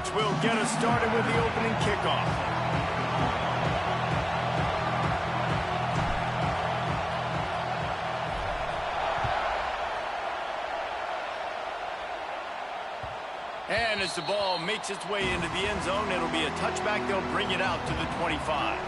which will get us started with the opening kickoff. And as the ball makes its way into the end zone, it'll be a touchback. They'll bring it out to the 25.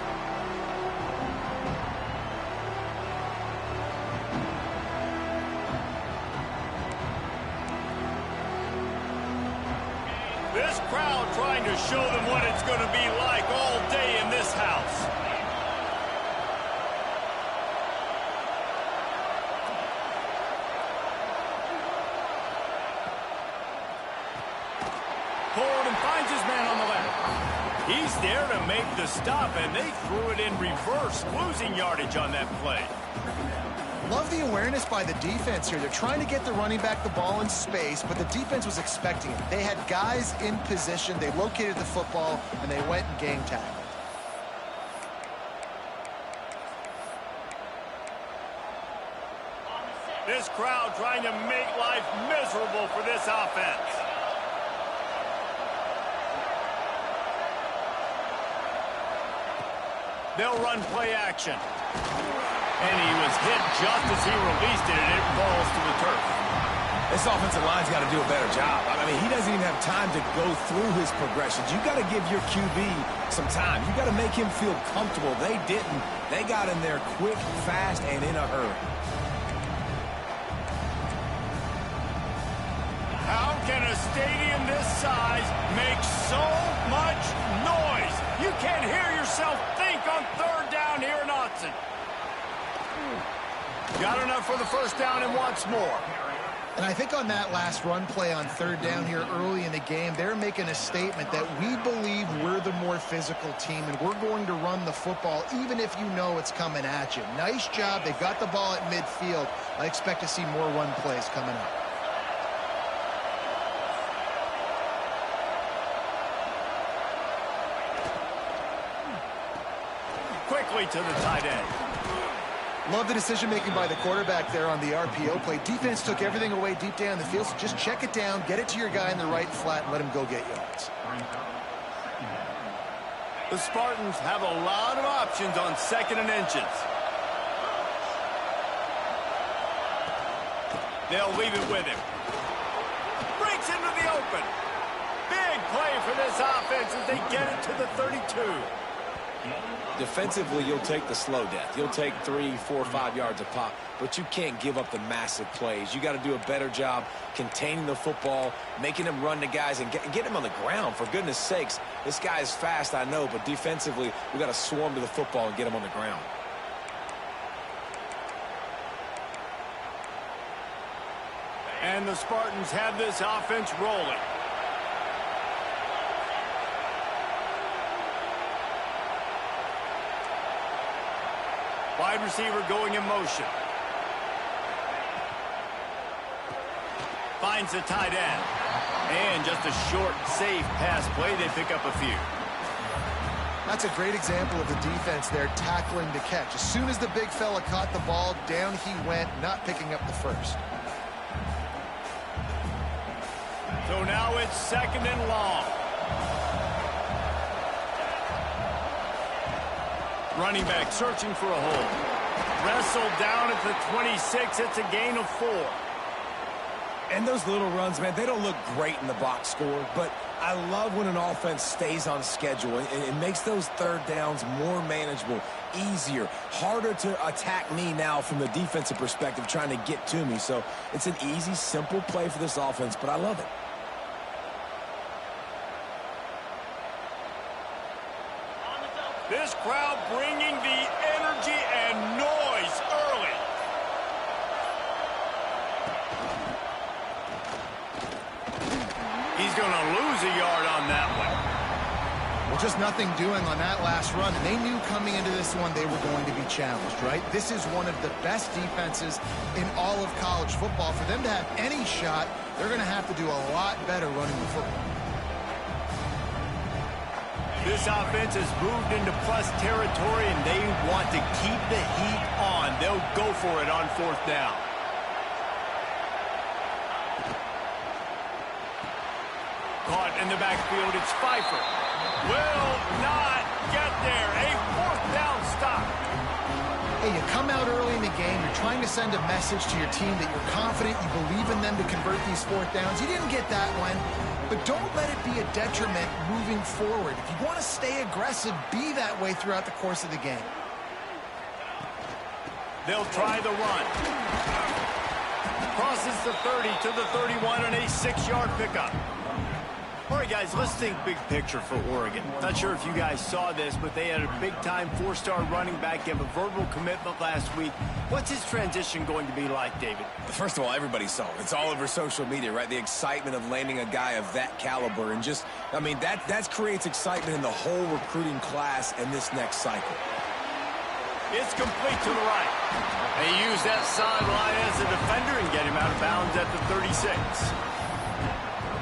This crowd trying to show them what it's going to be like all day in this house. Forward and finds his man on the left. He's there to make the stop, and they threw it in reverse, losing yardage on that play. Love the awareness by the defense here. They're trying to get the running back the ball in space, but the defense was expecting it. They had guys in position. They located the football, and they went and gang tackled. This crowd trying to make life miserable for this offense. They'll run play action. And he was hit just as he released it, and it falls to the turf. This offensive line's got to do a better job. I mean, he doesn't even have time to go through his progressions. You got to give your QB some time. You got to make him feel comfortable. They didn't. They got in there quick, fast, and in a hurry. How can a stadium this size make so much noise? You can't hear yourself think on third down here in Autzen. Got enough for the first down and wants more. And I think on that last run play on third down here early in the game, they're making a statement that we believe we're the more physical team and we're going to run the football even if you know it's coming at you. Nice job. They got the ball at midfield. I expect to see more run plays coming up. Quickly to the tight end. Love the decision-making by the quarterback there on the RPO play. Defense took everything away deep down the field, so just check it down, get it to your guy in the right flat, and let him go get yards. The Spartans have a lot of options on 2nd and inches. They'll leave it with him. Breaks into the open. Big play for this offense as they get it to the 32. Defensively, you'll take the slow death. You'll take 3, 4, 5 yards a pop, but you can't give up the massive plays. You got to do a better job containing the football, making them run the guys, and get him on the ground. For goodness sakes, this guy is fast, I know, but defensively, we got to swarm to the football and get him on the ground. And the Spartans have this offense rolling. Wide receiver going in motion. Finds the tight end. And just a short, safe pass play. They pick up a few. That's a great example of the defense there tackling the catch. As soon as the big fella caught the ball, down he went, not picking up the first. So now it's 2nd and long. Running back searching for a hole. Wrestled down at the 26. It's a gain of 4. And those little runs, man, they don't look great in the box score, but I love when an offense stays on schedule. It makes those third downs more manageable, easier, harder to attack me now from the defensive perspective trying to get to me. So it's an easy, simple play for this offense, but I love it. This crowd bringing the energy and noise early. He's going to lose a yard on that one. Well, just nothing doing on that last run. And they knew coming into this one they were going to be challenged, right? This is one of the best defenses in all of college football. For them to have any shot, they're going to have to do a lot better running the football. This offense has moved into plus territory, and they want to keep the heat on. They'll go for it on 4th down. Caught in the backfield, it's Pfeiffer. Will not get there. A fourth down stop. Hey, you come out early in the game, you're trying to send a message to your team that you're confident, you believe in them to convert these fourth downs. You didn't get that one, but don't let it be a detriment moving forward. If you want to stay aggressive, be that way throughout the course of the game. They'll try the run. Crosses the 30 to the 31 on a 6-yard pickup. All right, guys, let's think big picture for Oregon. Not sure if you guys saw this, but they had a big-time 4-star running back give a verbal commitment last week. What's his transition going to be like, David? First of all, everybody saw it. It's all over social media, right? The excitement of landing a guy of that caliber. And just, I mean, that creates excitement in the whole recruiting class in this next cycle. It's complete to the right. They use that sideline as a defender and get him out of bounds at the 36.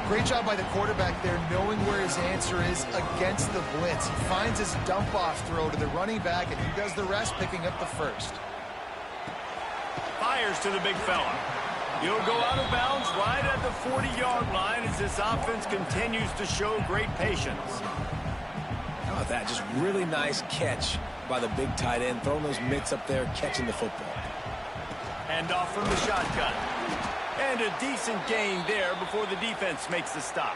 Great job by the quarterback there, knowing where his answer is against the blitz. He finds his dump-off throw to the running back, and he does the rest, picking up the first. Fires to the big fella. He'll go out of bounds right at the 40-yard line as this offense continues to show great patience. How about that? Just really nice catch by the big tight end, throwing those mitts up there, catching the football. Hand off from the shotgun. And a decent gain there before the defense makes the stop.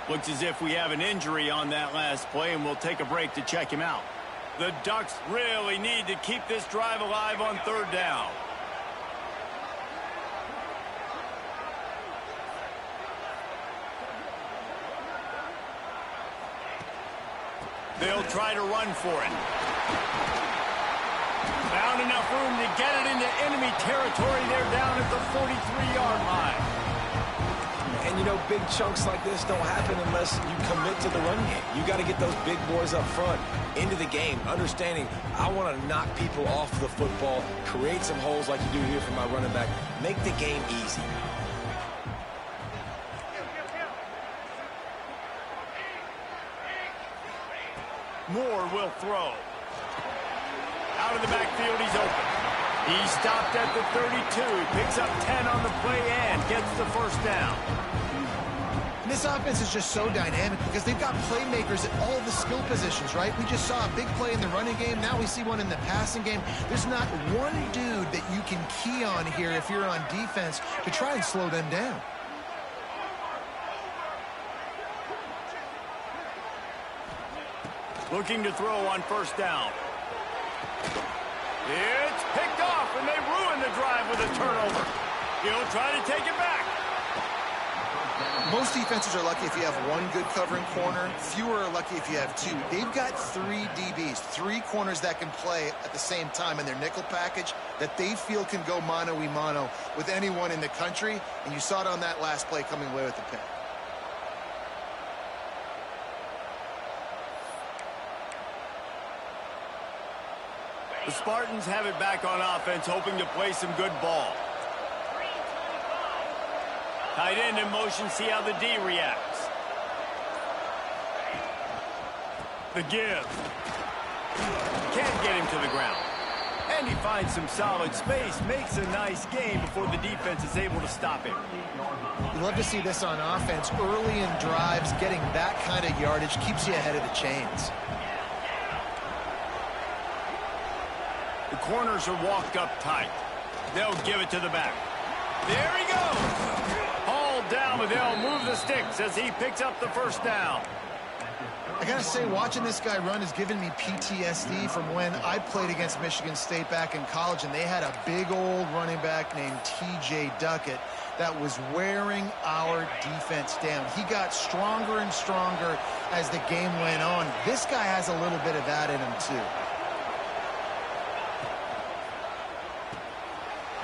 Looks as if we have an injury on that last play, and we'll take a break to check him out. The Ducks really need to keep this drive alive on third down. They'll try to run for it. Found enough room to get it into enemy territory. They're down at the 43-yard line. And, you know, big chunks like this don't happen unless you commit to the run game. You got to get those big boys up front into the game, understanding I want to knock people off the football, create some holes like you do here for my running back, make the game easy. Moore will throw. Out of the backfield, he's open. He stopped at the 32, picks up 10 on the play and gets the first down. And this offense is just so dynamic because they've got playmakers at all the skill positions, right? We just saw a big play in the running game. Now we see one in the passing game. There's not one dude that you can key on here if you're on defense to try and slow them down. Looking to throw on first down. It's picked off, and they ruin the drive with a turnover. He'll try to take it back. Most defenses are lucky if you have one good covering corner. Fewer are lucky if you have two. They've got 3 DBs, 3 corners that can play at the same time in their nickel package that they feel can go mano-a-mano with anyone in the country. And you saw it on that last play coming away with the pick. The Spartans have it back on offense, hoping to play some good ball. Tight end in motion, see how the D reacts. The give. Can't get him to the ground. And he finds some solid space, makes a nice gain before the defense is able to stop him. You love to see this on offense. Early in drives, getting that kind of yardage keeps you ahead of the chains. The corners are walked up tight. They'll give it to the back. There he goes. Hauled down, but they'll move the sticks as he picks up the first down. I gotta say, watching this guy run has given me PTSD from when I played against Michigan State back in college, and they had a big old running back named T.J. Duckett that was wearing our defense down. He got stronger and stronger as the game went on. This guy has a little bit of that in him, too.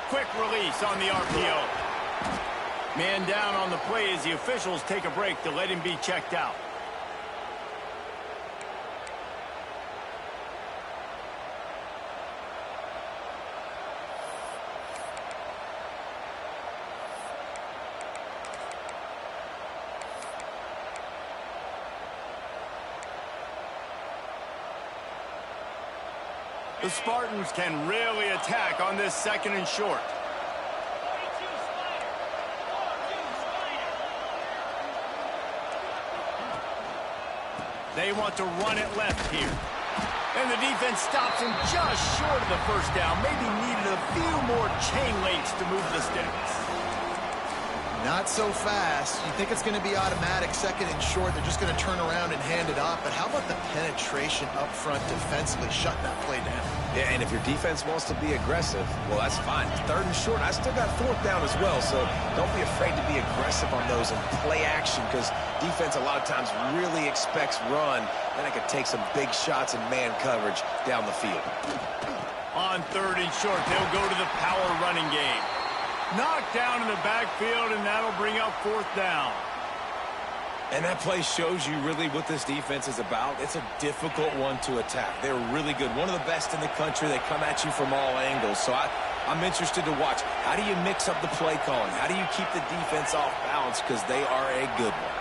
Quick release on the RPO. Man down on the play as the officials take a break to let him be checked out. The Spartans can really attack on this second and short. They want to run it left here. And the defense stops him just short of the first down. Maybe needed a few more chain links to move the sticks. Not so fast. You think it's going to be automatic, second and short. They're just going to turn around and hand it off. But how about the penetration up front defensively, shutting that play down? Yeah, and if your defense wants to be aggressive, well, that's fine. Third and short, I still got fourth down as well. So don't be afraid to be aggressive on those and play action, because defense a lot of times really expects run. Then it could take some big shots in man coverage down the field. On third and short, they'll go to the power running game. Knocked down in the backfield, and that'll bring up fourth down. And that play shows you really what this defense is about. It's a difficult one to attack. They're really good. One of the best in the country. They come at you from all angles. So I'm interested to watch. How do you mix up the play calling? How do you keep the defense off balance? Because they are a good one.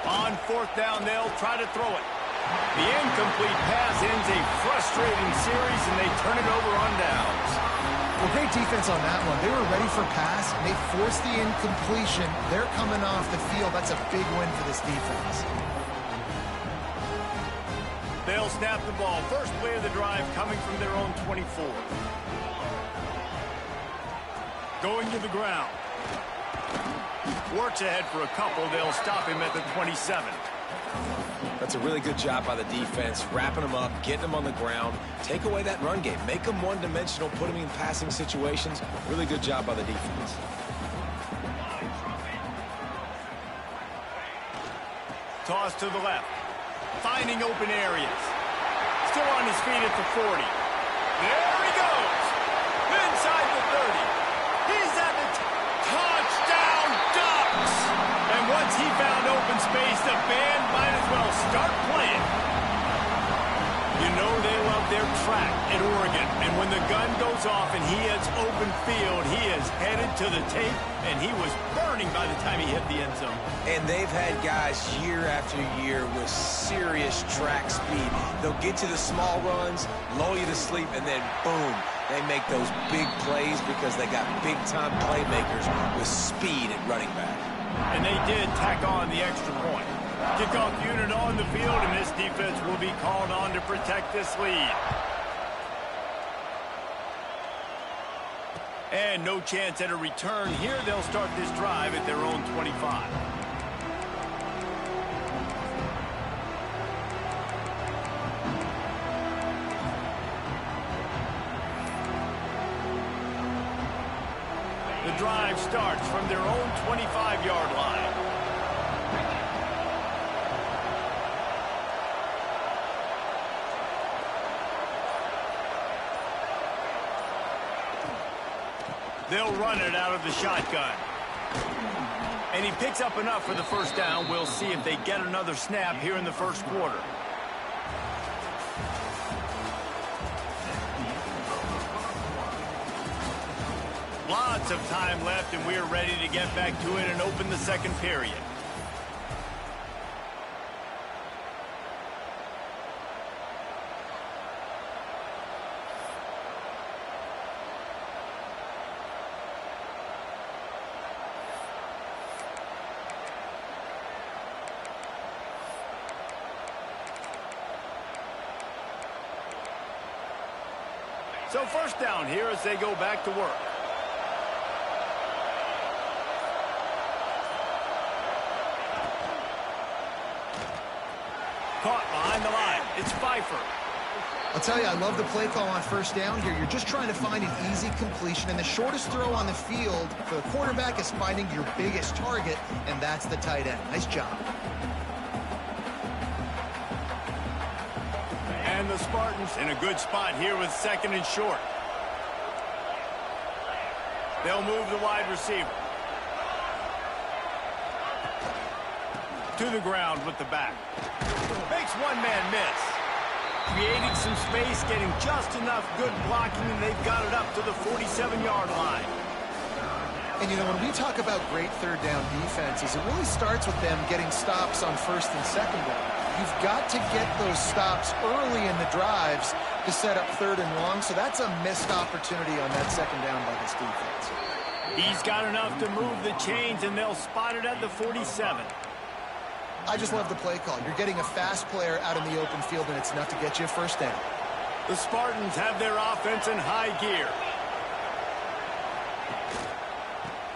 On fourth down, they'll try to throw it. The incomplete pass ends a frustrating series, and they turn it over on downs. Well, great defense on that one. They were ready for pass. They forced the incompletion. They're coming off the field. That's a big win for this defense. They'll snap the ball. First play of the drive coming from their own 24. Going to the ground. Works ahead for a couple. They'll stop him at the 27. That's a really good job by the defense, wrapping them up, getting them on the ground. Take away that run game. Make them one-dimensional, put them in passing situations. Really good job by the defense. Toss to the left. Finding open areas. Still on his feet at the 40. There he goes. Inside the 30. He's at the touchdown Ducks. And once he found open space, the band might as well start playing. You know they love their track at Oregon. And when the gun goes off and he hits open field, he is headed to the tape, and he was burning by the time he hit the end zone. And they've had guys year after year with serious track speed. They'll get to the small runs, lull you to sleep, and then boom, they make those big plays because they got big-time playmakers with speed at running back. And they did tack on the extra point. Kickoff unit on the field, and this defense will be called on to protect this lead. And no chance at a return here. They'll start this drive at their own 25. The drive starts from their own 25-yard line. They'll run it out of the shotgun. And he picks up enough for the first down. We'll see if they get another snap here in the first quarter. Lots of time left, and we're ready to get back to it and open the second period. So first down here as they go back to work. Caught behind the line. It's Pfeiffer. I'll tell you, I love the play call on first down here. You're just trying to find an easy completion, and the shortest throw on the field for the quarterback is finding your biggest target, and that's the tight end. Nice job. And the Spartans in a good spot here with second and short. They'll move the wide receiver. To the ground with the back. Makes one man miss. Creating some space, getting just enough good blocking, and they've got it up to the 47-yard line. And, you know, when we talk about great third down defenses, it really starts with them getting stops on first and second down. You've got to get those stops early in the drives to set up third and long, so that's a missed opportunity on that second down by this defense. He's got enough to move the chains, and they'll spot it at the 47. I just love the play call. You're getting a fast player out in the open field, and it's enough to get you a first down. The Spartans have their offense in high gear.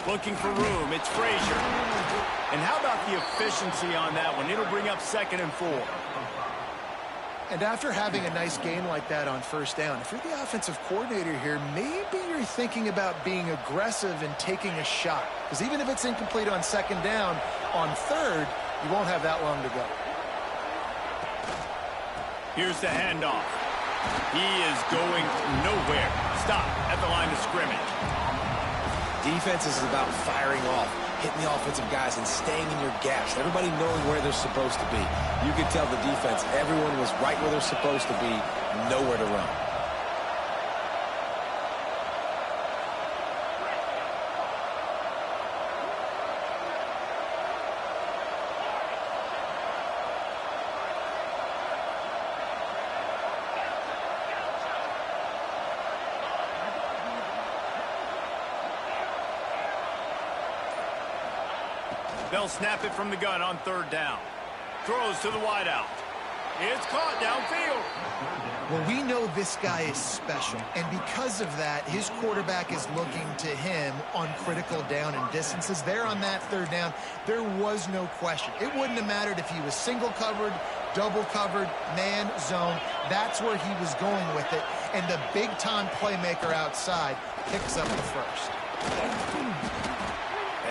Looking for room. It's Frazier. And how about the efficiency on that one? It'll bring up 2nd and 4. And after having a nice game like that on first down, if you're the offensive coordinator here, maybe you're thinking about being aggressive and taking a shot. Because even if it's incomplete on 2nd down, on 3rd, you won't have that long to go. Here's the handoff. He is going nowhere. Stop at the line of scrimmage. Defense is about firing off, hitting the offensive guys and staying in your gaps. Everybody knowing where they're supposed to be. You could tell the defense, everyone was right where they're supposed to be, nowhere to run. They'll snap it from the gun on 3rd down. Throws to the wideout. It's caught downfield. Well, we know this guy is special, and because of that, his quarterback is looking to him on critical down and distances. There on that 3rd down, there was no question. It wouldn't have mattered if he was single covered, double covered, man, zone. That's where he was going with it, and the big-time playmaker outside picks up the first.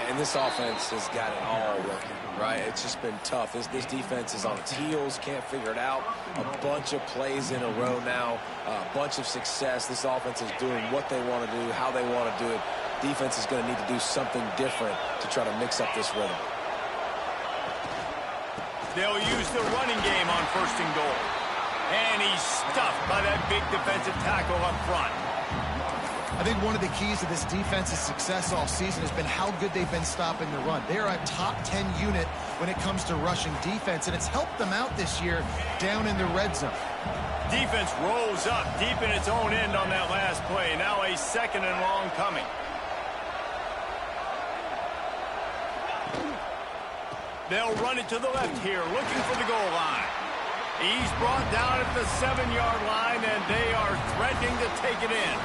And this offense has got it all working, right? It's just been tough. This defense is on its heels, can't figure it out. A bunch of plays in a row now, a bunch of success. This offense is doing what they want to do, how they want to do it. Defense is going to need to do something different to try to mix up this rhythm. They'll use the running game on 1st and goal. And he's stuffed by that big defensive tackle up front. I think one of the keys to this defense's success all season has been how good they've been stopping the run. They are a top 10 unit when it comes to rushing defense, and it's helped them out this year down in the red zone. Defense rolls up deep in its own end on that last play. Now a 2nd and long coming. They'll run it to the left here, looking for the goal line. He's brought down at the 7-yard line, and they are threatening to take it in.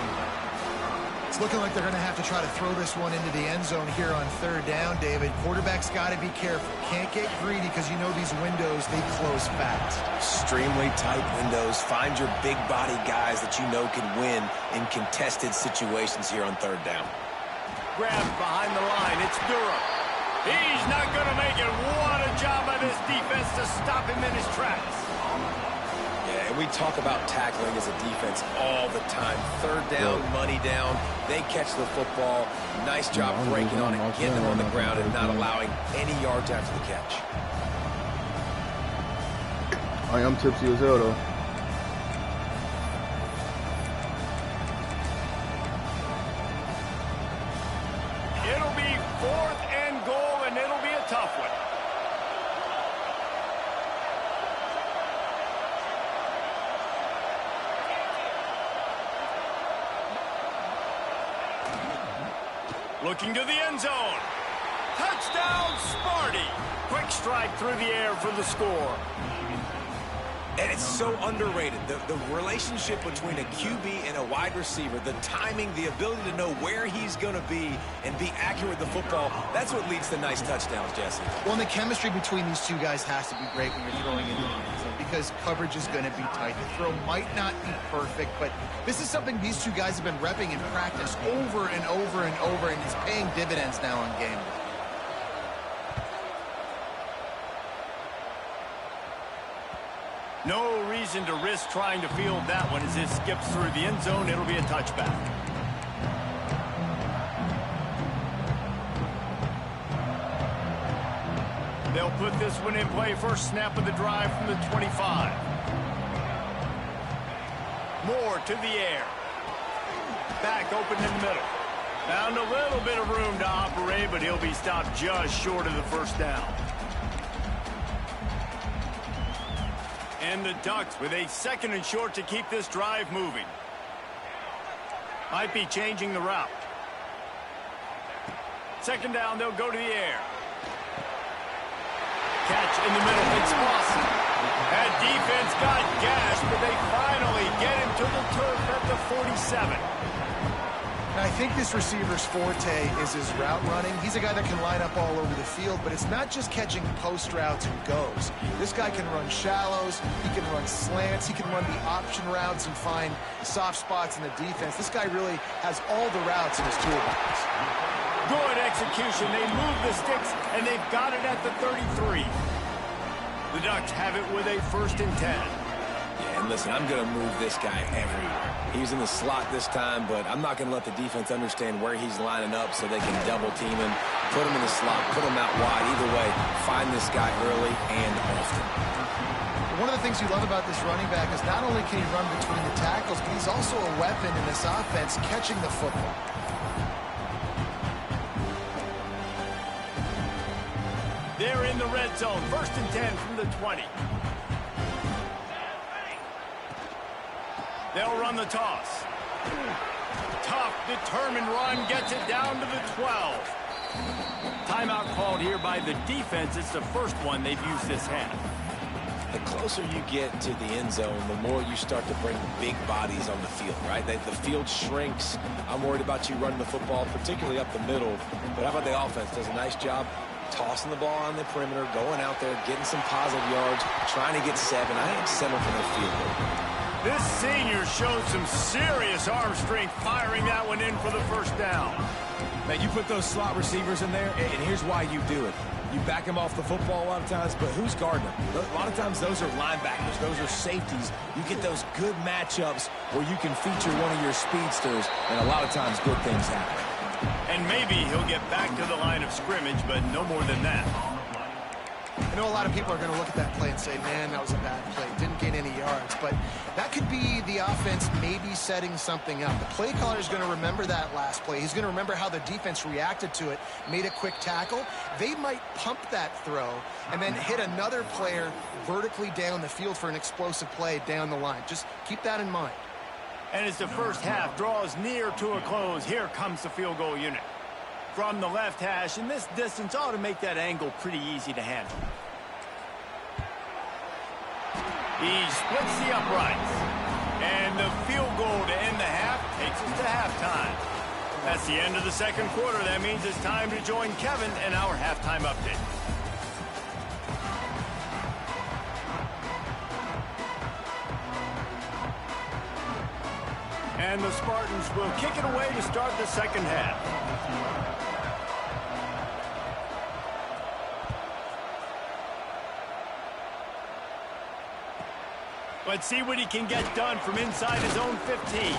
It's looking like they're going to have to try to throw this one into the end zone here on 3rd down, David. Quarterback's got to be careful. Can't get greedy because you know these windows, they close fast. Extremely tight windows. Find your big body guys that you know can win in contested situations here on 3rd down. Grabbed behind the line. It's Durham. He's not going to make it. What a job by this defense to stop him in his tracks. Yeah, and we talk about tackling as a defense all the time. 3rd down, money down. They catch the football. Nice job breaking on it, getting them on the ground, and not allowing any yards after the catch. I am tipsy as hell, though. It'll be 4th and goal, and it'll be a tough one. Looking to the end zone. Touchdown, Sparty. Quick strike through the air for the score. And it's so underrated. The relationship between a QB and a wide receiver, the timing, the ability to know where he's going to be and be accurate with the football, that's what leads to nice touchdowns, Jesse. Well, and the chemistry between these two guys has to be great when you're throwing into the end zone because coverage is going to be tight. The throw might not be perfect, but this is something these two guys have been repping in practice over and over and over, and it's paying dividends now on game day. No reason to risk trying to field that one as it skips through the end zone. It'll be a touchback. They'll put this one in play. First snap of the drive from the 25. Moore to the air. Back open in the middle. Found a little bit of room to operate, but he'll be stopped just short of the first down. And the Ducks with a 2nd and short to keep this drive moving. Might be changing the route. Second down, they'll go to the air. Catch in the middle. It's Lawson. That defense got gashed, but they finally get him to the turf at the 47. And I think this receiver's forte is his route running. He's a guy that can line up all over the field, but it's not just catching post routes and goes. This guy can run shallows, he can run slants, he can run the option routes and find soft spots in the defense. This guy really has all the routes in his toolbox. Good execution. They move the sticks, and they've got it at the 33. The Ducks have it with a 1st and 10. Yeah, and listen, I'm going to move this guy everywhere. He's in the slot this time, but I'm not going to let the defense understand where he's lining up so they can double team him, put him in the slot, put him out wide. Either way, find this guy early and often. One of the things you love about this running back is not only can he run between the tackles, but he's also a weapon in this offense catching the football. They're in the red zone. 1st and 10 from the 20. They'll run the toss. Tough, determined run. Gets it down to the 12. Timeout called here by the defense. It's the first one they've used this half. The closer you get to the end zone, the more you start to bring big bodies on the field, right? The field shrinks. I'm worried about you running the football, particularly up the middle. But how about the offense? Does a nice job tossing the ball on the perimeter, going out there, getting some positive yards, trying to get 7. I ain't settling for the field goal. This senior showed some serious arm strength firing that one in for the 1st down. Man, you put those slot receivers in there, and here's why you do it. You back them off the football a lot of times, but who's guarding them? A lot of times those are linebackers. Those are safeties. You get those good matchups where you can feature one of your speedsters, and a lot of times good things happen. And maybe he'll get back to the line of scrimmage, but no more than that. I know a lot of people are going to look at that play and say, man, that was a bad play. Didn't gain any yards. But that could be the offense maybe setting something up. The play caller is going to remember that last play. He's going to remember how the defense reacted to it, made a quick tackle. They might pump that throw and then hit another player vertically down the field for an explosive play down the line. Just keep that in mind. And as the first half draws near to a close, here comes the field goal unit. From the left hash, and this distance ought to make that angle pretty easy to handle. He splits the uprights. And the field goal to end the half takes us to halftime. That's the end of the 2nd quarter. That means it's time to join Kevin in our halftime update. And the Spartans will kick it away to start the 2nd half. Let's see what he can get done from inside his own 15.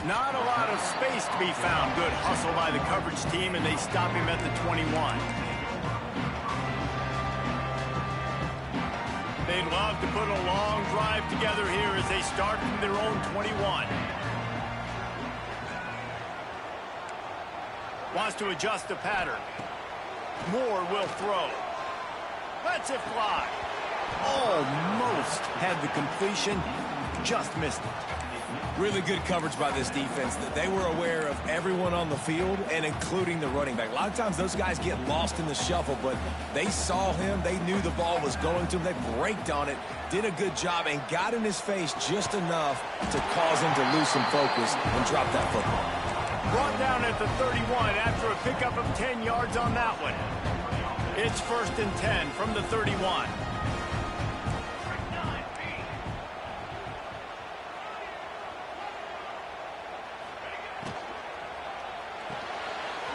Not a lot of space to be found. Good hustle by the coverage team, and they stop him at the 21. They'd love to put a long drive together here as they start from their own 21. Wants to adjust the pattern. Moore will throw. Lets it fly. Almost had the completion. Just missed it. Really good coverage by this defense. They were aware of everyone on the field and including the running back. A lot of times those guys get lost in the shuffle, but they saw him. They knew the ball was going to him. They braked on it, did a good job, and got in his face just enough to cause him to lose some focus and drop that football. Brought down at the 31 after a pickup of 10 yards on that one. It's 1st and 10 from the 31.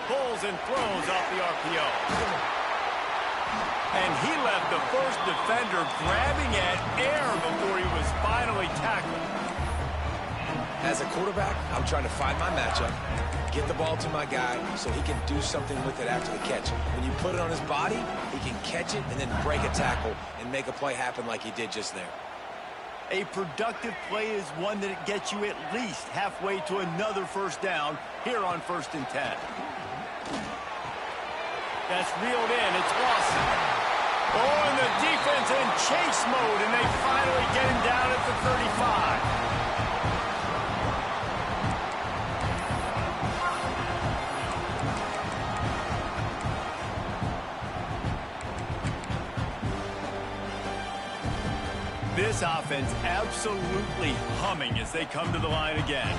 Pulls and throws off the RPO. And he left the first defender grabbing at air before he was finally tackled. As a quarterback, I'm trying to find my matchup, get the ball to my guy so he can do something with it after the catch. When you put it on his body, he can catch it and then break a tackle and make a play happen like he did just there. A productive play is one that gets you at least halfway to another first down here on 1st and 10. That's reeled in. It's Lawson. Oh, and the defense in chase mode, and they finally get him down at the 35. This offense absolutely humming as they come to the line again.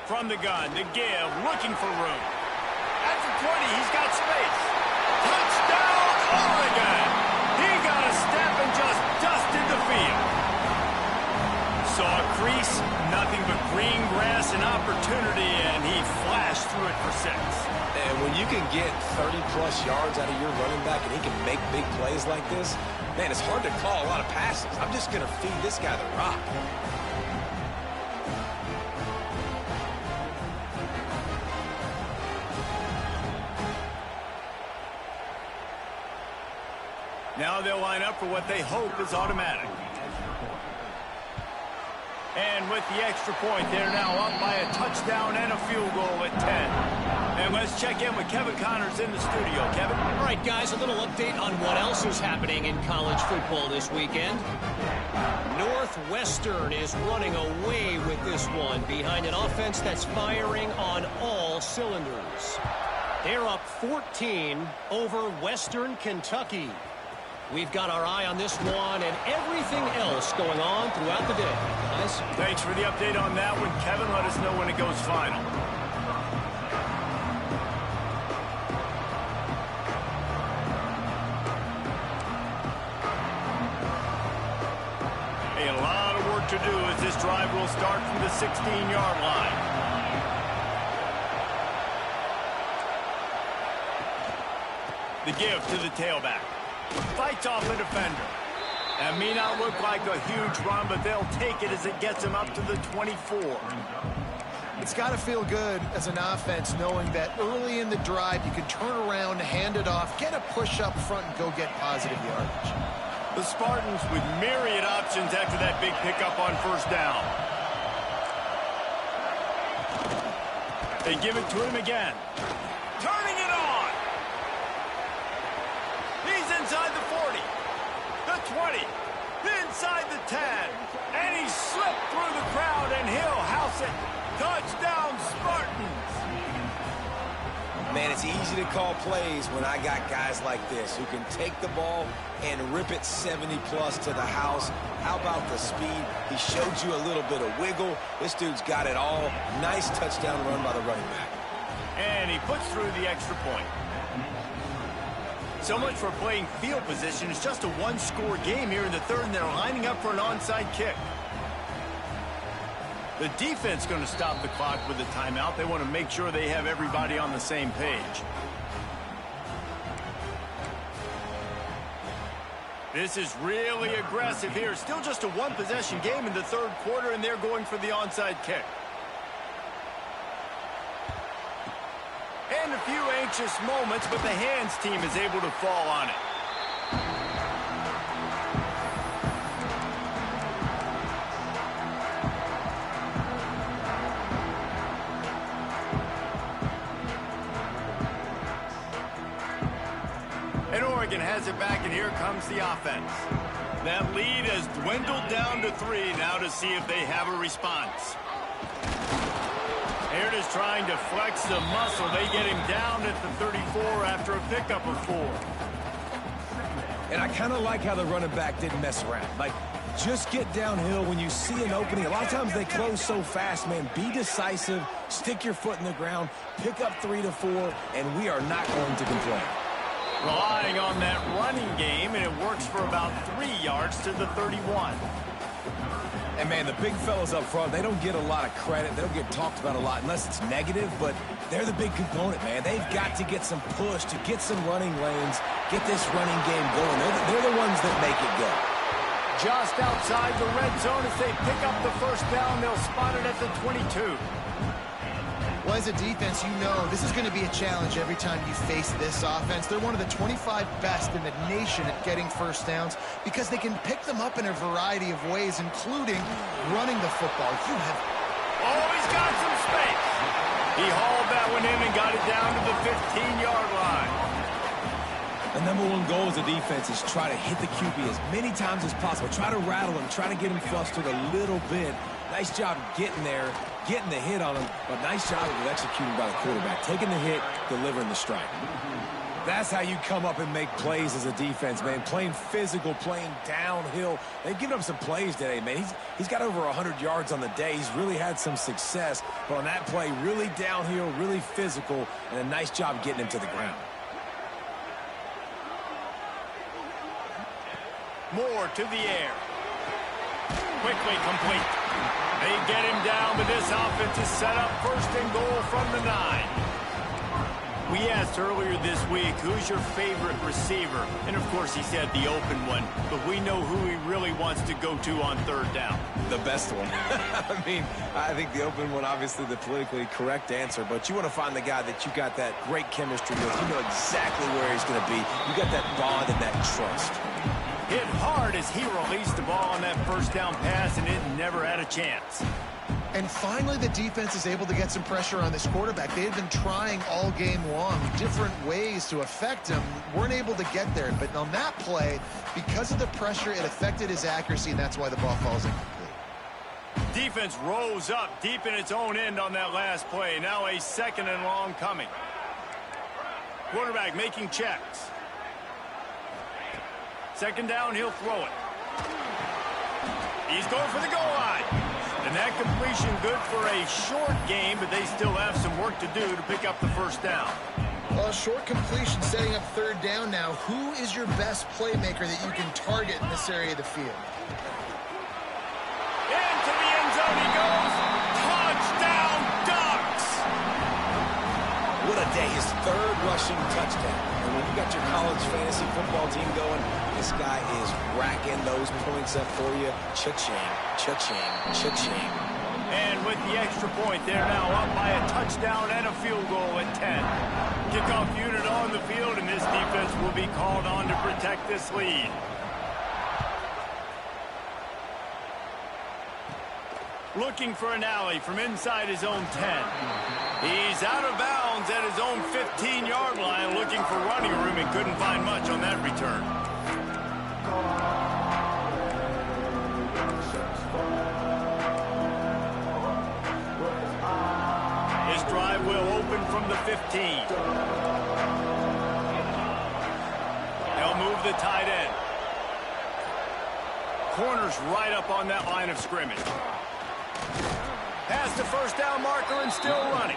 From the gun, to give, looking for room. At the 20, he's got space. Touchdown, Oregon! He got a step and just dusted the field. Saw a crease, nothing but green grass and opportunity, and he flashed through it for 6. And when you can get 30-plus yards out of your running back and he can make big plays like this, man, it's hard to call a lot of passes. I'm just going to feed this guy the rock. Now they'll line up for what they hope is automatic. And with the extra point, they're now up by a touchdown and a field goal at 10. And let's check in with Kevin Connors in the studio. Kevin? All right, guys, a little update on what else is happening in college football this weekend. Northwestern is running away with this one behind an offense that's firing on all cylinders. They're up 14 over Western Kentucky. We've got our eye on this one and everything else going on throughout the day. Guys? Thanks for the update on that one, Kevin. Let us know when it goes final. A lot of work to do as this drive will start from the 16-yard line. The give to the tailback. Fights off a defender. That may not look like a huge run, but they'll take it as it gets them up to the 24. It's got to feel good as an offense knowing that early in the drive you can turn around, hand it off, get a push up front, and go get positive yardage. The Spartans with myriad options after that big pickup on first down. They give it to him again. Turning it on. He's inside the 40, the 20, inside the 10, and he slipped through the crowd, and he'll house it. Touchdown, Spartans. Man, it's easy to call plays when I got guys like this who can take the ball and rip it 70-plus to the house. How about the speed? He showed you a little bit of wiggle. This dude's got it all. Nice touchdown run by the running back. And he puts through the extra point. So much for playing field position. It's just a one-score game here in the third, and they're lining up for an onside kick. The defense going to stop the clock with a timeout. They want to make sure they have everybody on the same page. This is really aggressive here. Still just a one-possession game in the third quarter, and they're going for the onside kick. And a few anxious moments, but the hands team is able to fall on it. And Oregon has it back, and here comes the offense. That lead has dwindled down to 3 now to see if they have a response. Here it is trying to flex the muscle. They get him down at the 34 after a pickup of 4. And I kind of like how the running back didn't mess around. Like, just get downhill when you see an opening. A lot of times they close so fast, man. Be decisive, stick your foot in the ground, pick up 3 to 4, and we are not going to complain. Relying on that running game, and it works for about 3 yards to the 31. And, man, the big fellas up front, they don't get a lot of credit. They don't get talked about a lot unless it's negative, but they're the big component, man. They've got to get some push, to get some running lanes, get this running game going. They're the ones that make it go. Just outside the red zone as they pick up the first down. They'll spot it at the 22. Well, as a defense, you know this is going to be a challenge every time you face this offense. They're one of the 25 best in the nation at getting first downs because they can pick them up in a variety of ways, including running the football. You have... Oh, he's got some space. He hauled that one in and got it down to the 15-yard line. The number one goal as a defense is try to hit the QB as many times as possible. Try to rattle him, try to get him flustered a little bit. Nice job getting there, getting the hit on him, but nice job of executing by the quarterback. Taking the hit, delivering the strike. That's how you come up and make plays as a defense, man. Playing physical, playing downhill. They've given up some plays today, man. He's got over 100 yards on the day. He's really had some success. But on that play, really downhill, really physical, and a nice job getting him to the ground. Moore to the air. Quickly complete. They get him down, but this offense is set up first and goal from the 9. We asked earlier this week, who's your favorite receiver? And, of course, he said the open one. But we know who he really wants to go to on third down. The best one. I mean, I think the open one, obviously the politically correct answer. But you want to find the guy that you got that great chemistry with. You know exactly where he's going to be. You got that bond and that trust. Hit hard as he released the ball on that first down pass, and it never had a chance. And finally, the defense is able to get some pressure on this quarterback. They had been trying all game long different ways to affect him. Weren't able to get there. But on that play, because of the pressure, it affected his accuracy, and that's why the ball falls incomplete. Defense rose up deep in its own end on that last play. Now a second and long coming. Quarterback making checks. Second down, he'll throw it. He's going for the goal line. And that completion good for a short game, but they still have some work to do to pick up the first down. Well, a short completion setting up third down now. Who is your best playmaker that you can target in this area of the field? Into the end zone he goes. Touchdown, Ducks! What a day. His third rushing touchdown. And when you got your college fantasy football team going, this guy is racking those points up for you. Cha-ching, cha-ching, cha-ching. And with the extra point, they're now up by a touchdown and a field goal at 10. Kickoff unit on the field, and this defense will be called on to protect this lead. Looking for an alley from inside his own 10. He's out of bounds at his own 15-yard line, looking for running room. He couldn't find much on that return. His drive will open from the 15. They'll move the tight end. Corner's right up on that line of scrimmage. Past the first down marker and still running.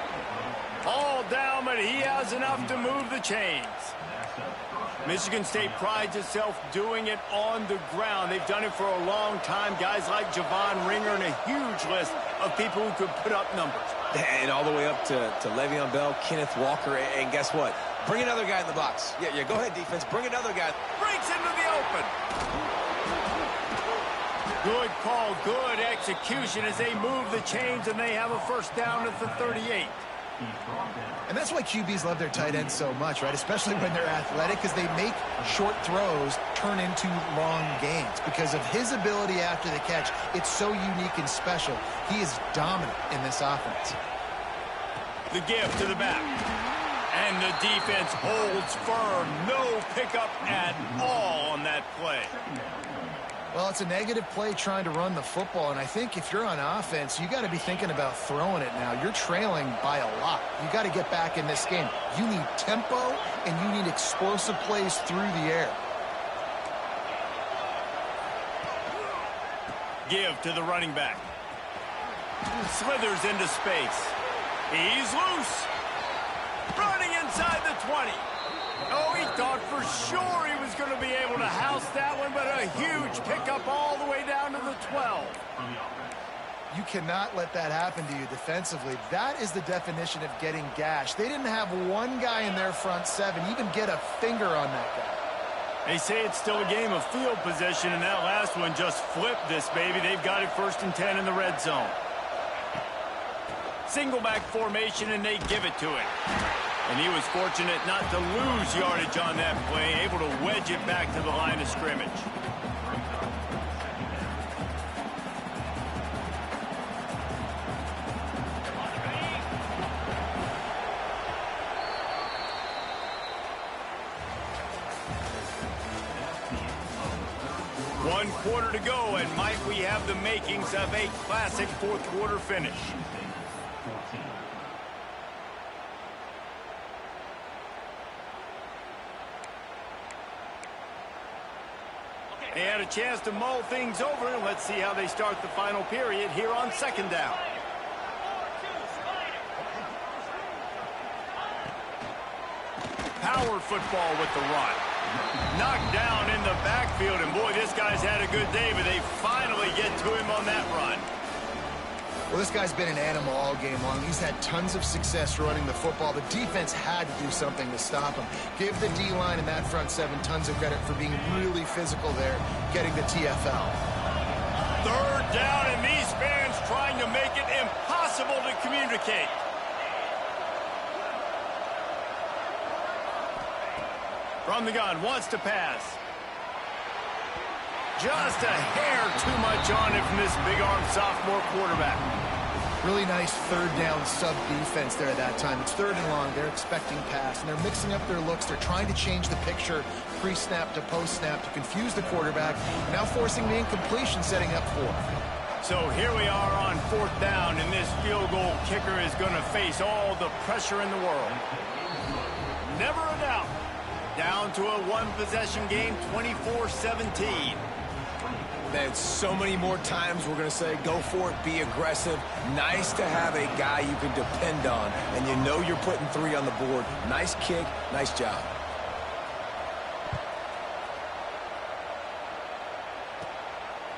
All down, but he has enough to move the chains. Michigan State prides itself doing it on the ground. They've done it for a long time. Guys like Javon Ringer and a huge list of people who could put up numbers. And all the way up to Le'Veon Bell, Kenneth Walker, and guess what? Bring another guy in the box. Yeah, go ahead, defense. Bring another guy. Breaks into the open. Good call, good execution as they move the chains, and they have a first down at the 38. And that's why QBs love their tight ends so much, right? Especially when they're athletic, because they make short throws turn into long gains. Because of his ability after the catch, it's so unique and special. He is dominant in this offense. The give to the back. And the defense holds firm. No pickup at all on that play. Well, it's a negative play trying to run the football, and I think if you're on offense, you got to be thinking about throwing it now. You're trailing by a lot. You got to get back in this game. You need tempo, and you need explosive plays through the air. Give to the running back. Slithers into space. He's loose. Running inside the 20. Oh, he thought for sure he was going to be able to house that one, but a huge pickup all the way down to the 12. You cannot let that happen to you defensively. That is the definition of getting gashed. They didn't have one guy in their front seven even get a finger on that guy. They say it's still a game of field position, and that last one just flipped this baby. They've got it 1st and 10 in the red zone. Single back formation, and they give it to him. And he was fortunate not to lose yardage on that play, able to wedge it back to the line of scrimmage. One quarter to go, and might we have the makings of a classic fourth quarter finish. They had a chance to mull things over, and let's see how they start the final period here on second down. Power football with the run. Knocked down in the backfield, and boy, this guy's had a good day, but they finally get to him on that run. Well, this guy's been an animal all game long. He's had tons of success running the football. The defense had to do something to stop him. Give the D-line and that front seven tons of credit for being really physical there, getting the TFL. Third down, and these fans trying to make it impossible to communicate. From the gun, wants to pass. Just a hair too much on it from this big-arm sophomore quarterback. Really nice third down sub-defense there at that time. It's third and long. They're expecting pass, and they're mixing up their looks. They're trying to change the picture pre-snap to post-snap to confuse the quarterback, now forcing the incompletion, setting up fourth. So here we are on fourth down, and this field goal kicker is going to face all the pressure in the world. Never a doubt. Down to a one-possession game, 24-17. Man, so many more times we're going to say, go for it, be aggressive. Nice to have a guy you can depend on, and you know you're putting 3 on the board. Nice kick, nice job.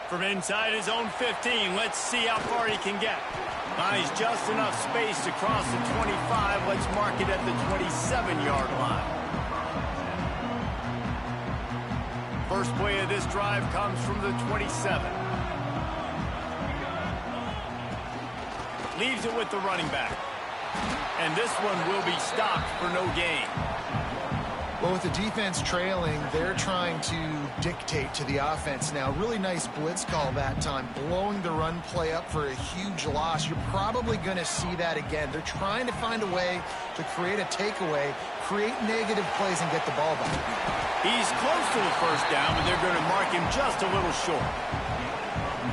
From inside his own 15, let's see how far he can get. Finds just enough space to cross the 25. Let's mark it at the 27-yard line. First play of this drive comes from the 27. Leaves it with the running back. And this one will be stopped for no gain. Well, with the defense trailing, they're trying to dictate to the offense now. Really nice blitz call that time, blowing the run play up for a huge loss. You're probably going to see that again. They're trying to find a way to create a takeaway, create negative plays, and get the ball back. He's close to the first down, but they're going to mark him just a little short.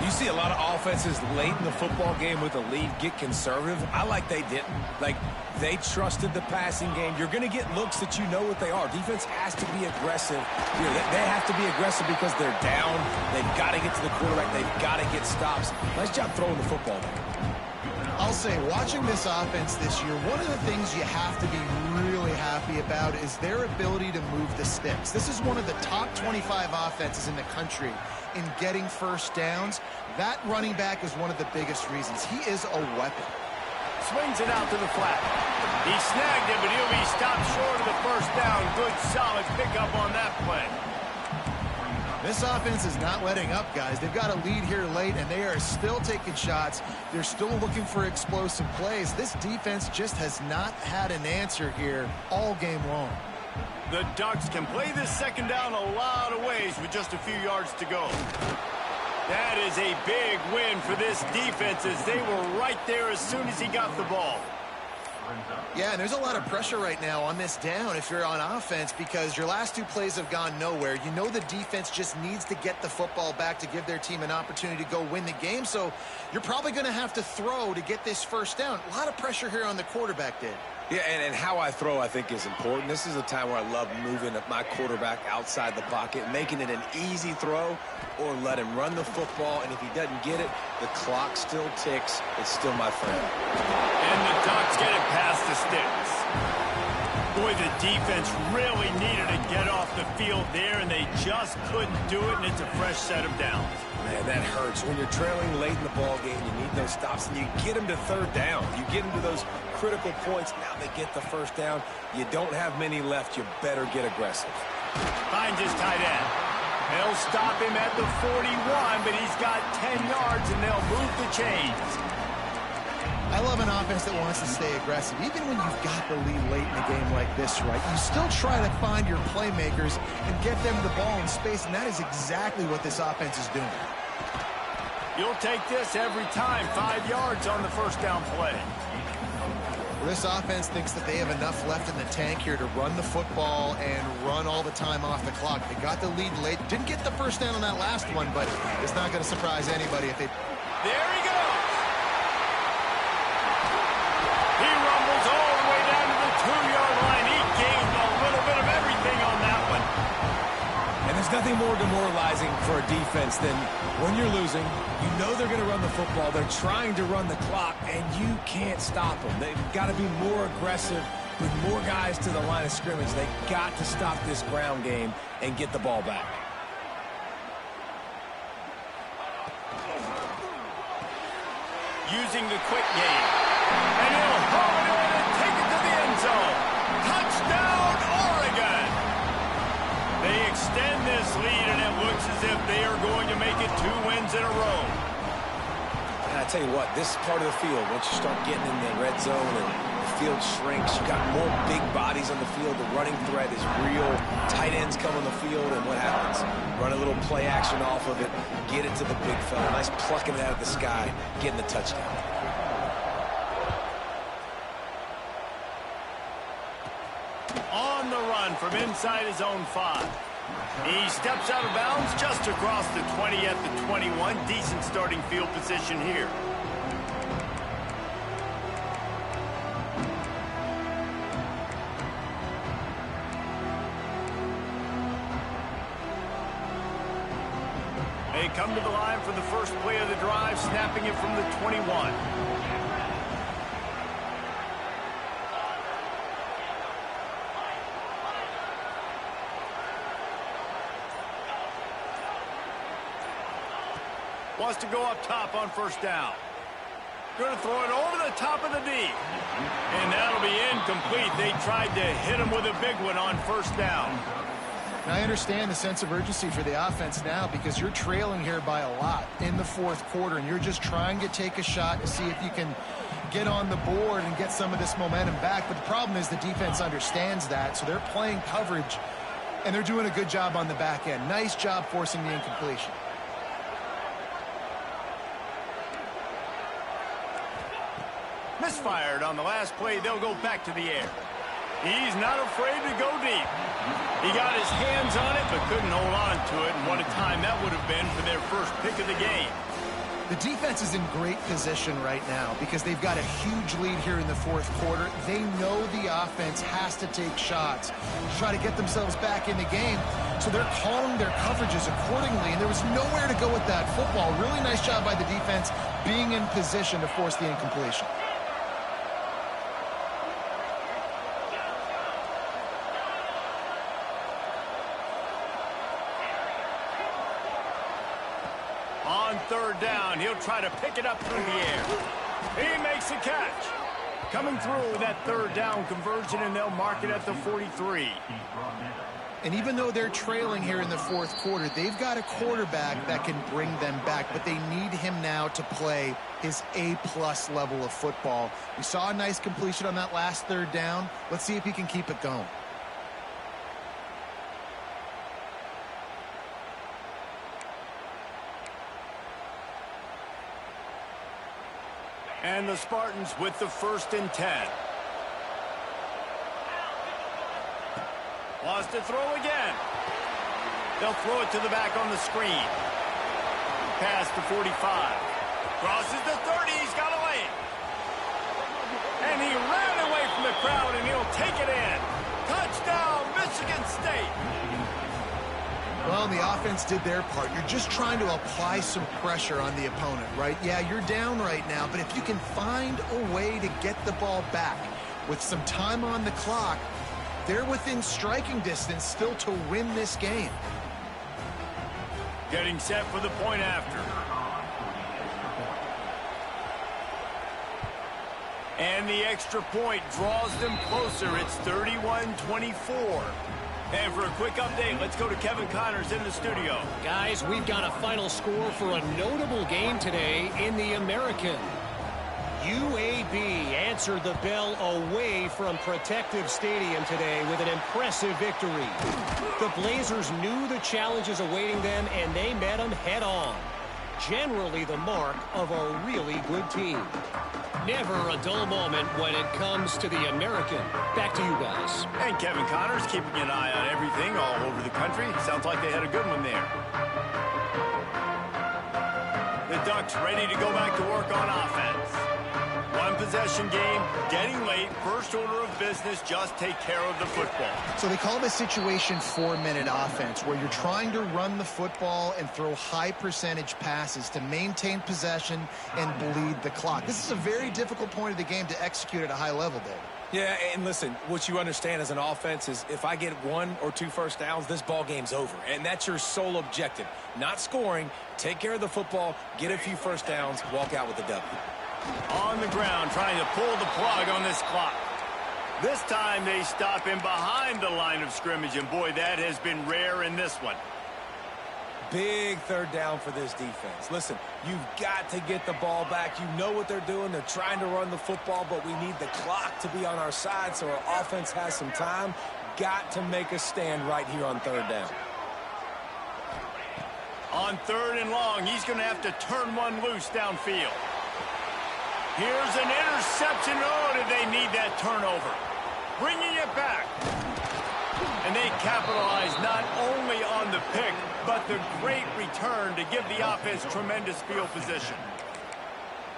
You see a lot of offenses late in the football game with a lead get conservative. I like they didn't. Like, they trusted the passing game. You're going to get looks that you know what they are. Defense has to be aggressive. You know, they have to be aggressive because they're down. They've got to get to the quarterback. They've got to get stops. Nice job throwing the football there. I'll say, watching this offense this year, one of the things you have to be really happy about is their ability to move the sticks. This is one of the top 25 offenses in the country in getting first downs. That running back is one of the biggest reasons. He is a weapon. Swings it out to the flat. He snagged it, but he'll be stopped short of the first down. Good, solid pickup on that play. This offense is not letting up, guys. They've got a lead here late, and they are still taking shots. They're still looking for explosive plays. This defense just has not had an answer here all game long. The Ducks can play this second down a lot of ways with just a few yards to go. That is a big win for this defense as they were right there as soon as he got the ball. Yeah, and there's a lot of pressure right now on this down if you're on offense because your last 2 plays have gone nowhere. You know the defense just needs to get the football back to give their team an opportunity to go win the game, so you're probably going to have to throw to get this first down. A lot of pressure here on the quarterback, Dave. Yeah, and how I throw, I think, is important. This is a time where I love moving my quarterback outside the pocket, making it an easy throw, or let him run the football, and if he doesn't get it, the clock still ticks. It's still my friend. And the Ducks get it past the sticks. Boy, the defense really needed to get off the field there, and they just couldn't do it, and it's a fresh set of downs. Man, that hurts. When you're trailing late in the ball game, you need those stops, and you get them to third down. You get them to those critical points. Now they get the first down. You don't have many left. You better get aggressive. Finds his tight end. They'll stop him at the 41, but he's got 10 yards, and they'll move the chains. I love an offense that wants to stay aggressive. Even when you've got the lead late in a game like this, right, you still try to find your playmakers and get them the ball in space, and that is exactly what this offense is doing. You'll take this every time. 5 yards on the first down play. Well, this offense thinks that they have enough left in the tank here to run the football and run all the time off the clock. They got the lead late. Didn't get the first down on that last one, but it's not going to surprise anybody if they... There he goes. defense, then when you're losing, you know they're going to run the football. They're trying to run the clock, and you can't stop them. They've got to be more aggressive with more guys to the line of scrimmage. They've got to stop this ground game and get the ball back. Using the quick game. And he'll haul it in and take it to the end zone. Touchdown, Oregon! They extend this lead, and it looks as if they are going to make it 2 wins in a row. And I tell you what, this part of the field, once you start getting in the red zone and the field shrinks, you got more big bodies on the field. The running threat is real. Tight ends come on the field, and what happens? Run a little play action off of it, get it to the big fella. Nice plucking it out of the sky, getting the touchdown. On the run from inside his own 5. He steps out of bounds just across the 20 at the 21. Decent starting field position here. They come to the line for the first play of the drive, snapping it from the 21. Wants to go up top on first down. Going to throw it over the top of the D. And that'll be incomplete. They tried to hit him with a big one on first down. And I understand the sense of urgency for the offense now because you're trailing here by a lot in the fourth quarter, and you're just trying to take a shot to see if you can get on the board and get some of this momentum back. But the problem is the defense understands that, so they're playing coverage, and they're doing a good job on the back end. Nice job forcing the incompletion. Misfired on the last play. They'll go back to the air. He's not afraid to go deep. He got his hands on it, but couldn't hold on to it. And what a time that would have been for their first pick of the game. The defense is in great position right now because they've got a huge lead here in the fourth quarter. They know the offense has to take shots to try to get themselves back in the game. So they're calling their coverages accordingly, and there was nowhere to go with that football. Really nice job by the defense being in position to force the incompletion. On third down, he'll try to pick it up through the air. He makes a catch. Coming through with that third down conversion, and they'll mark it at the 43. And even though they're trailing here in the fourth quarter, they've got a quarterback that can bring them back, but they need him now to play his A-plus level of football. We saw a nice completion on that last third down. Let's see if he can keep it going. And the Spartans with the 1st and 10. Wants to throw again. They'll throw it to the back on the screen. Pass to 45. Crosses the 30. He's got away. And he ran away from the crowd, and he'll take it in. Touchdown, Michigan State. Well, the offense did their part. You're just trying to apply some pressure on the opponent, right? Yeah, you're down right now, but if you can find a way to get the ball back with some time on the clock, they're within striking distance still to win this game. Getting set for the point after. And the extra point draws them closer. It's 31-24. And for a quick update, let's go to Kevin Connors in the studio. Guys, we've got a final score for a notable game today in the American. UAB answered the bell away from Protective Stadium today with an impressive victory. The Blazers knew the challenges awaiting them, and they met them head-on. Generally the mark of a really good team. Never a dull moment when it comes to the American. Back to you guys. And Kevin Connors keeping an eye on everything all over the country. Sounds like they had a good one there. The Ducks ready to go back to work on offense. One possession game, getting late, first order of business, just take care of the football. So they call this situation 4-minute offense, where you're trying to run the football and throw high percentage passes to maintain possession and bleed the clock. This is a very difficult point of the game to execute at a high level, Dave. Yeah, and listen, what you understand as an offense is if I get 1 or 2 first downs, this ball game's over. And that's your sole objective. Not scoring, take care of the football, get a few first downs, walk out with the W. On the ground, trying to pull the plug on this clock. This time they stop him behind the line of scrimmage, and boy, that has been rare in this one. Big third down for this defense. Listen, you've got to get the ball back. You know what they're doing. They're trying to run the football, but we need the clock to be on our side so our offense has some time. Got to make a stand right here on third down. On 3rd and long, he's going to have to turn one loose downfield. Here's an interception. Oh, did they need that turnover? Bringing it back. And they capitalize not only on the pick, but the great return to give the offense tremendous field position.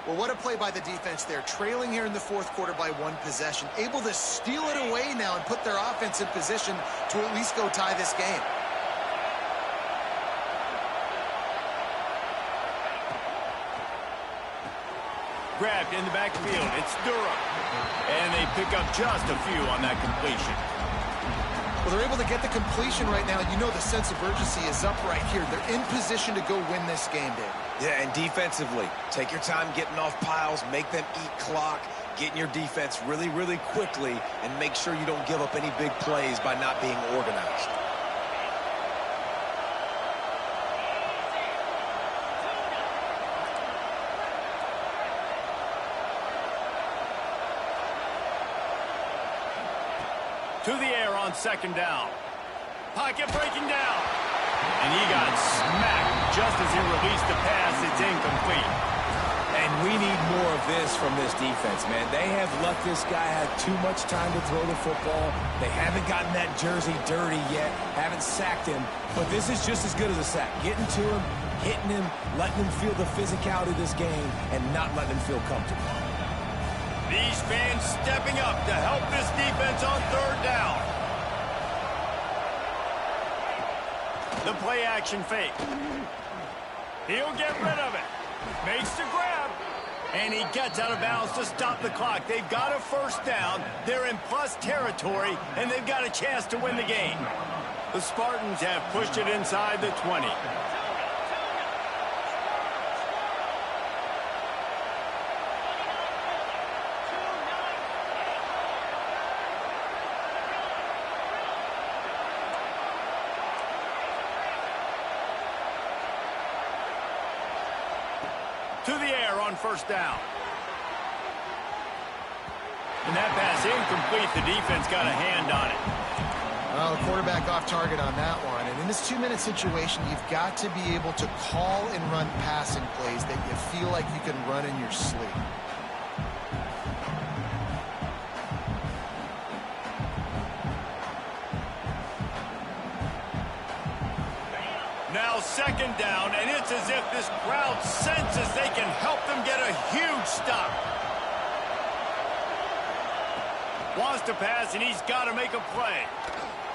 Well, what a play by the defense there. Trailing here in the 4th quarter by 1 possession. Able to steal it away now and put their offense in position to at least go tie this game. Grabbed in the backfield. It's Durham. And they pick up just a few on that completion. Well, they're able to get the completion right now. You know the sense of urgency is up right here. They're in position to go win this game, Dave. Yeah, and defensively, take your time getting off piles, make them eat clock, get in your defense really, really quickly, and make sure you don't give up any big plays by not being organized. To the air on 2nd down. Pocket breaking down. And he got smacked just as he released the pass. It's incomplete. And we need more of this from this defense, man. They have let this guy have too much time to throw the football. They haven't gotten that jersey dirty yet, haven't sacked him. But this is just as good as a sack. Getting to him, hitting him, letting him feel the physicality of this game, and not letting him feel comfortable. These fans stepping up to help this defense on 3rd down. The play action fake. He'll get rid of it. Makes the grab. And he gets out of bounds to stop the clock. They've got a 1st down. They're in plus territory, and they've got a chance to win the game. The Spartans have pushed it inside the 20. To the air on 1st down. And that pass incomplete. The defense got a hand on it. Well, the quarterback off target on that one. And in this 2-minute situation, you've got to be able to call and run passing plays that you feel like you can run in your sleep. Now 2nd down, and it's as if this crowd senses they can help them get a huge stop. Wants to pass, and he's got to make a play.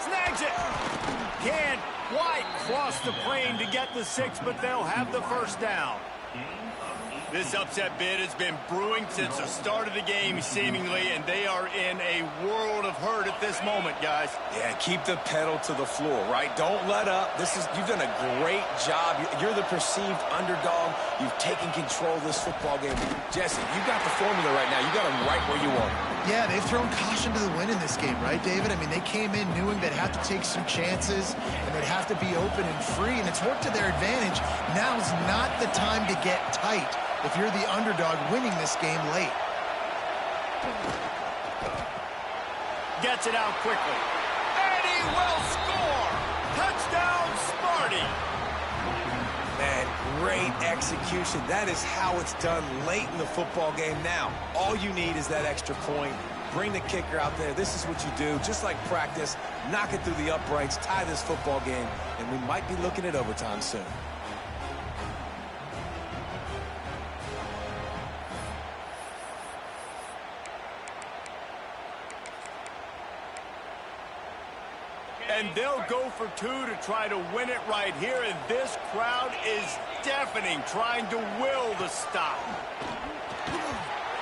Snags it. Can't quite cross the plane to get the 6, but they'll have the 1st down. This upset bid has been brewing since the start of the game, seemingly, and they are in a world of hurt at this moment, guys. Yeah, keep the pedal to the floor, right? Don't let up. You've done a great job. You're the perceived underdog. You've taken control of this football game. Jesse, you got the formula right now. You got them right where you want them. Yeah, they've thrown caution to the wind in this game, right, David? I mean, they came in knowing they'd have to take some chances, and they'd have to be open and free, and it's worked to their advantage. Now's not the time to get tight if you're the underdog winning this game late. Gets it out quickly. And he will score! Touchdown, Sparty! Man, great execution. That is how it's done late in the football game now. All you need is that extra point. Bring the kicker out there. This is what you do. Just like practice, knock it through the uprights, tie this football game, and we might be looking at overtime soon. And they'll go for two to try to win it right here. And this crowd is deafening, trying to will the stop.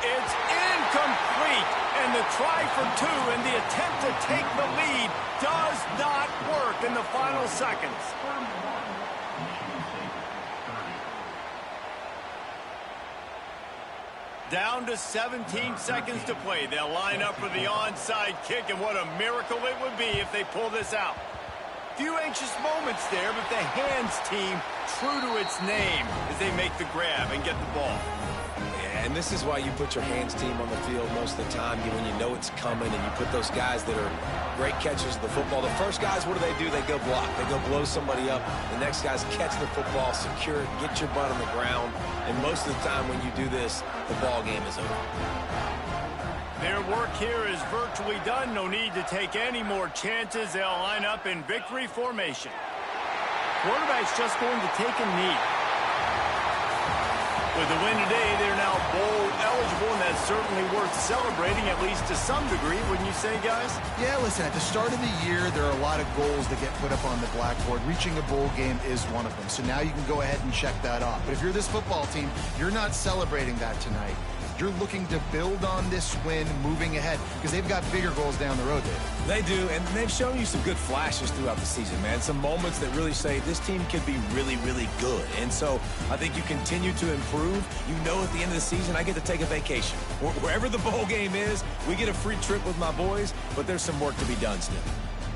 It's incomplete. And the try for two and the attempt to take the lead does not work in the final seconds. Down to 17 seconds to play. They'll line up for the onside kick, and what a miracle it would be if they pull this out. Few anxious moments there, but the hands team true to its name as they make the grab and get the ball. Yeah, and this is why you put your hands team on the field most of the time when you know it's coming, and you put those guys that are great catchers of the football. The first guys, what do? They go block. They go blow somebody up. The next guys catch the football, secure it, get your butt on the ground. And most of the time when you do this, the ball game is over. Their work here is virtually done. No need to take any more chances. They'll line up in victory formation. Quarterback's just going to take a knee. With the win today, they're now bowl eligible, and that's certainly worth celebrating, at least to some degree, wouldn't you say, guys? Yeah, listen, at the start of the year, there are a lot of goals that get put up on the blackboard. Reaching a bowl game is one of them. So now you can go ahead and check that off. But if you're this football team, you're not celebrating that tonight. You're looking to build on this win moving ahead because they've got bigger goals down the road, David. They do, and they've shown you some good flashes throughout the season, man. Some moments that really say this team could be really, really good. And so I think you continue to improve. You know at the end of the season, I get to take a vacation. Wherever the bowl game is, we get a free trip with my boys, but there's some work to be done still.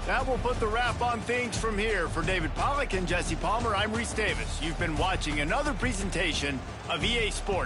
That will put the wrap on things from here. For David Pollack and Jesse Palmer, I'm Reese Davis. You've been watching another presentation of EA Sports.